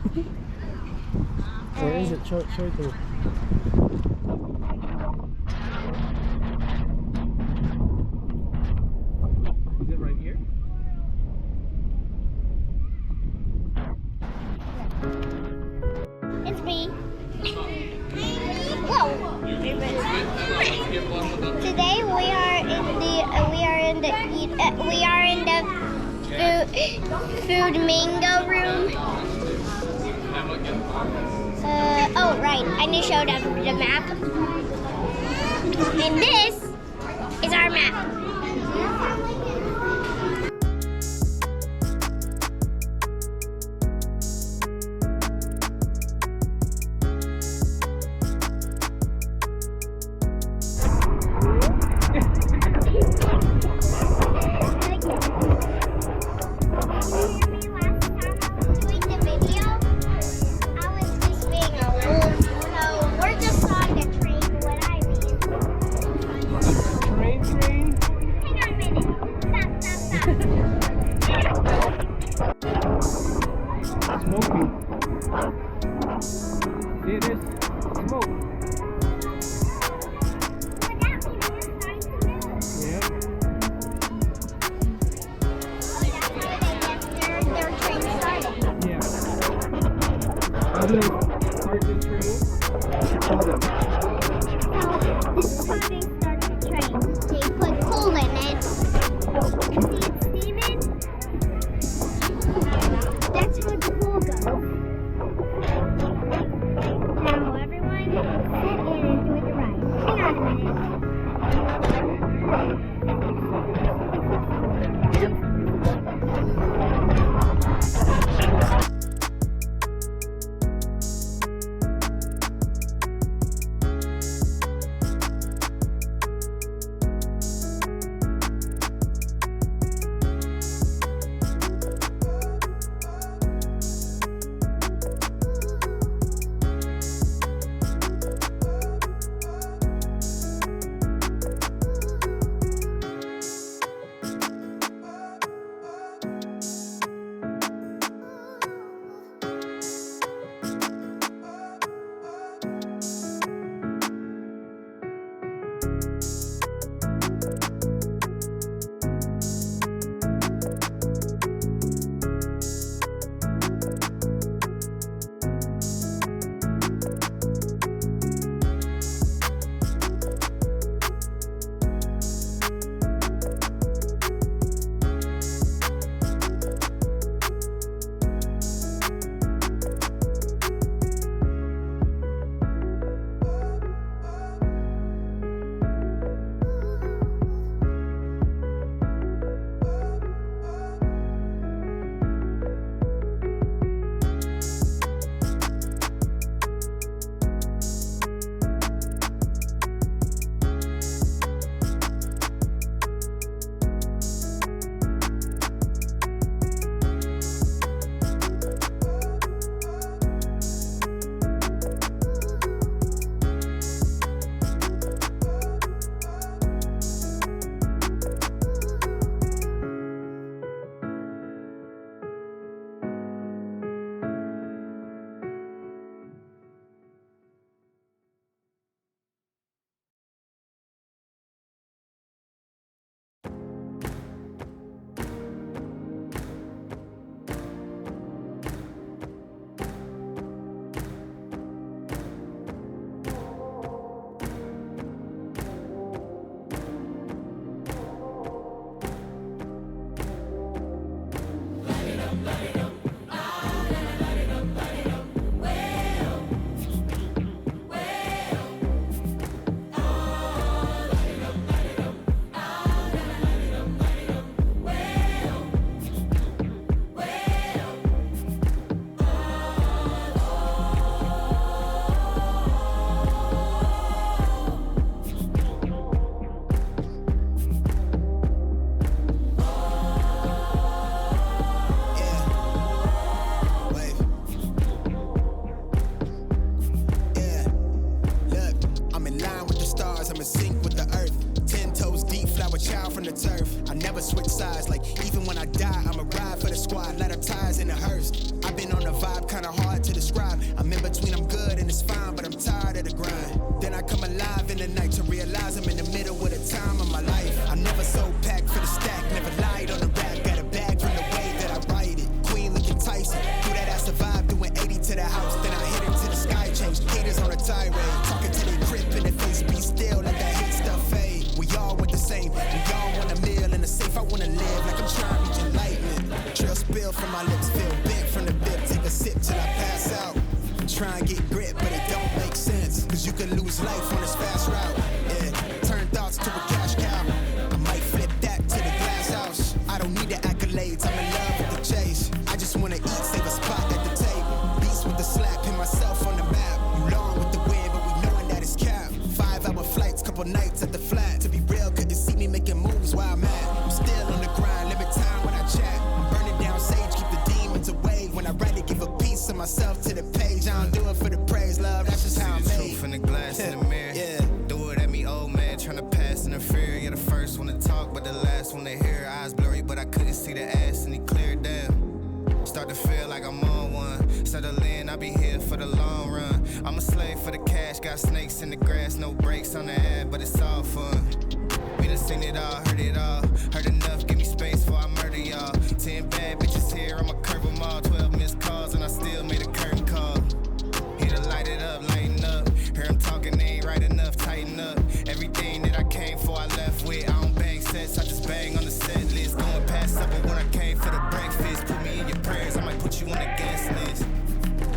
Where is it? Show it to me. Is it right here? It's me. Whoa! Today we are in the food mango room. Oh right, I need to show them the map. And this is our map. child from the turf. I never switch sides, like even when I die, I'ma ride for the squad, light up tires in the hearse. I've been on the vibe, kinda hard to describe. I'm in between, I'm good and it's fine, but I'm tired of the grind. Then I come alive in the night to realize I'm in the middle of the time of my life. I never so packed for the stack, never lied on the rap. Got a bag from the way that I write it. Queen looking Tyson, do that ass survive, doing 80 to the house. Then I hit it to the sky, changed haters on a tirade. Talking to their crib in the face, be still, let that hate stuff fade. We all want the same, we all want a meal in the safe. I wanna live like I'm trying to reach enlightenment. Trail spill from my lips, feel bent from the bib. Take a sip till I pass out. Try and get grit, but it don't make sense. Cause you can lose life on this fast route. Yeah, turn thoughts to a cash cow. I might flip that to the glass house. I don't need the accolades, I'm in love with the chase. I just wanna eat, save a spot at the table. Beast with the slap, pin myself on the map. You long with the wind, but we knowing that it's capped. 5-hour flights, couple nights at the flat. To be real, couldn't see me making moves while I'm at. I'm still on the grind, limit time when I chat. I'm burning down sage, keep the demons away. When I write it, give a piece of myself to the page. I don't do it for the praise, love, that's just how I'm made. Truth in the glass in the mirror. Yeah. Do it at me, old man, tryna pass in the fear. You're the first one to talk, but the last one to hear. Eyes blurry, but I couldn't see the ass, and he cleared down. Start to feel like I'm on one. Settle in, I'll be here for the long run. I'm a slave for the cash, got snakes in the grass, no brakes on the ad, but it's all fun. We done seen it all, heard it all. Heard enough, give me space before I murder y'all. 10 bad bitches here, I'ma curve them all. 12 missed calls, and I still made a curtain call. Here to light it up, lighten up. Hear him talking, they ain't right enough, tighten up. Everything that I came for, I left with. I don't bang sets, I just bang on the set list. Going past supper when I came for the breakfast. Put me in your prayers, I might put you on the guest list.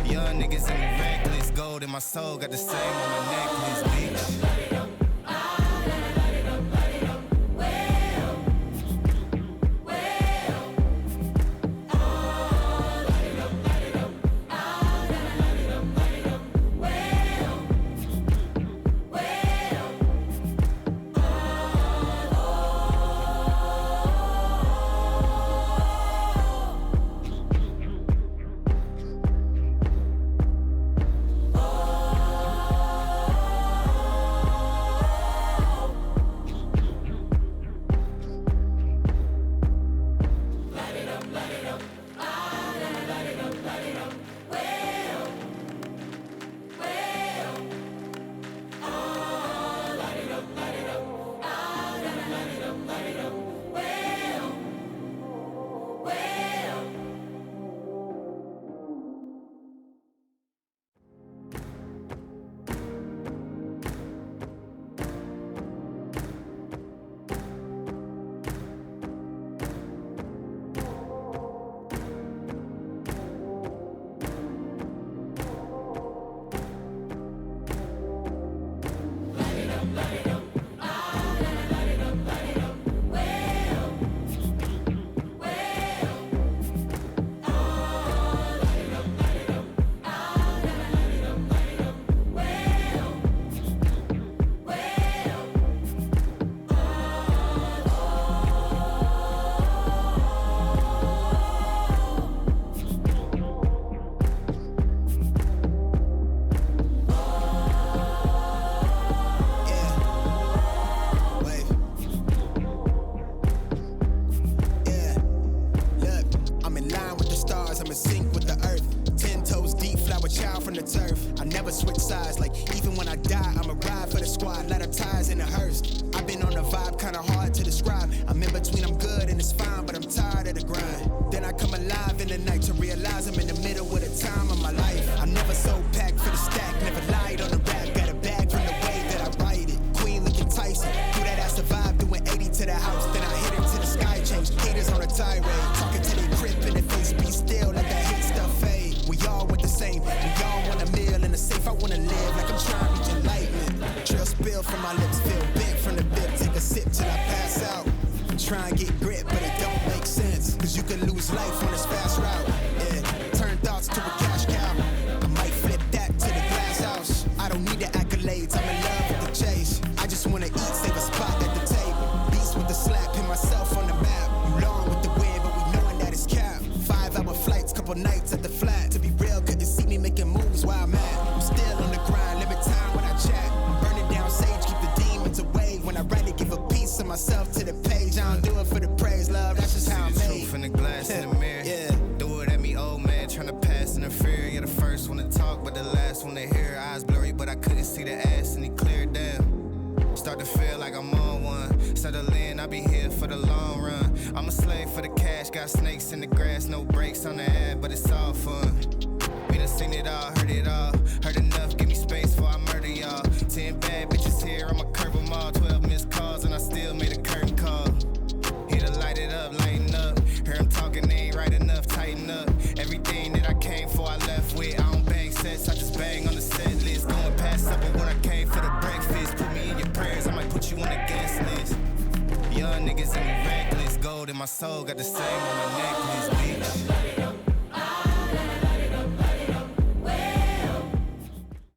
Young niggas in me reckless. Gold in my soul, got the same on my necklace, bitch. Try and get grit, but it don't make sense. Cause you can lose life on this fast route. Yeah, turn thoughts to a cash cow. I might flip that to the glass house. I don't need the accolades, I'm in love with the chase. I just wanna eat, save a spot at the table. Beast with the slap, pin myself on the map. You long with the wind, but we knowing that it's capped. 5-hour flights, couple nights at the flat. To be real, couldn't see me making moves while I'm at. I'm still on the grind, limit time when I chat. I'm burning down sage, keep the demons away. When I write it, give a piece of myself myself to the page. I don't do it for the praise, love. That's just how I'm See the made. truth in the glass in the mirror. Yeah. Do it at me, old man, tryna pass in the fear. You're the first one to talk, but the last one to hear. Eyes blurry, but I couldn't see the ass, and he cleared down. Start to feel like I'm on one. Settle in, I'll be here for the long run. I'm a slave for the cash, got snakes in the grass, no brakes on the ad, but it's all fun. We done seen it all, heard it all. Heard enough, give me space before I murder y'all. 10 bad bitches here, I'ma curb them all. 12 missed calls, and I still made a curtain call. Here to light it up, lighten up. Hear him talking, they ain't right enough, tighten up. Everything that I came for, I left with. I don't bang sets, I just bang on the set list. Going past supper when I came for the breakfast. Put me in your prayers, I might put you on the guest list. Young niggas and me reckless. Gold in my soul, got the same on my necklace, bitch.